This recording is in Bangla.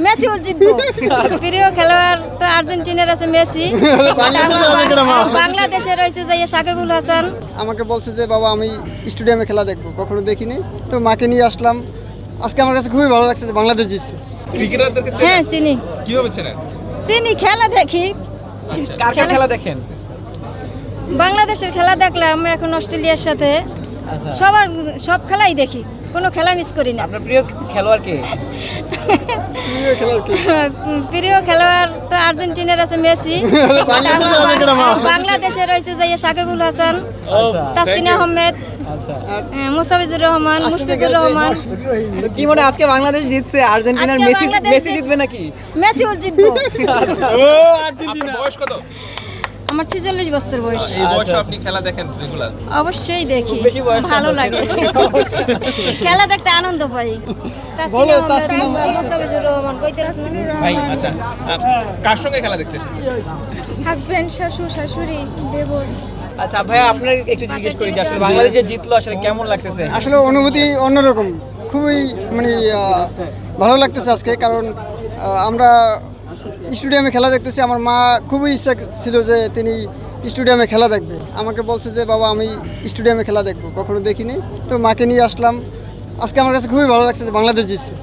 মেসিও জিতবো। প্রিয় খেলোয়াড় তো আর্জেন্টিনার আছে মেসি, বাংলাদেশের রয়েছে যে সাকিবুল হাসান। আমাকে বলছে যে বাবা আমি স্টেডিয়ামে খেলা দেখবো, কখনো দেখিনি, তো মাকে নিয়ে আসলাম। আজকে আমার কাছে খুবই ভালো লাগছে যে বাংলাদেশ জিতছে। ক্রিকেটারদেরকে হ্যাঁ চিনি, কিভাবে চেনেন? চিনি, খেলা দেখি। কার কার খেলা দেখেন? বাংলাদেশের খেলা দেখলাম এখন অস্ট্রেলিয়ার সাথে। আচ্ছা, সব খেলাই দেখি, কোনো খেলা মিস করি না। আপনার প্রিয় খেলোয়াড় কে? প্রিয় খেলোয়াড় তো আর্জেন্টিনার আছে মেসি, বাংলাদেশের রয়েছে যে সাকিবুল হাসান, তাসকিন আহমেদ, আচ্ছা, মুস্তাফিজুর রহমান, মুশফিকুর রহমান। কি মনে হয় আজকে বাংলাদেশ জিতছে, আর্জেন্টিনার আজকে মেসি বাংলাদেশ মেসি জিতবে নাকি? মেসিও জিতবো। আপনার বয়স কত? আমার 46 বছর বয়স। এই বয়সে আপনি খেলা দেখেন রেগুলার? অবশ্যই দেখি, বেশি বয়স না, ভালো লাগে, খেলা দেখতে আনন্দ পাই। বলো, তাসকিন আহমেদ। মুস্তাফিজুর রহমান, ভাই আচ্ছা, কার সঙ্গে খেলা দেখতে এসেছেন? হাজবেন্ড, শ্বশুর শাশুড়ি, দেবর। আচ্ছা ভাইয়া, আপনার একটু জিজ্ঞেস করি যে আসলে বাংলাদেশ যে জিতলো আসলে কেমন লাগতেছে? আসলে অনুভূতি অন্যরকম, খুবই মানে ভালো লাগতেছে আজকে, কারণ আমরা স্টেডিয়ামে খেলা দেখতেছি। আমার মা খুবই ইচ্ছা ছিল যে তিনি স্টেডিয়ামে খেলা দেখবে। আমাকে বলছে যে বাবা আমি স্টেডিয়ামে খেলা দেখবো, কখনো দেখিনি, তো মাকে নিয়ে আসলাম। আজকে আমার কাছে খুবই ভালো লাগছে যে বাংলাদেশ জিতছে।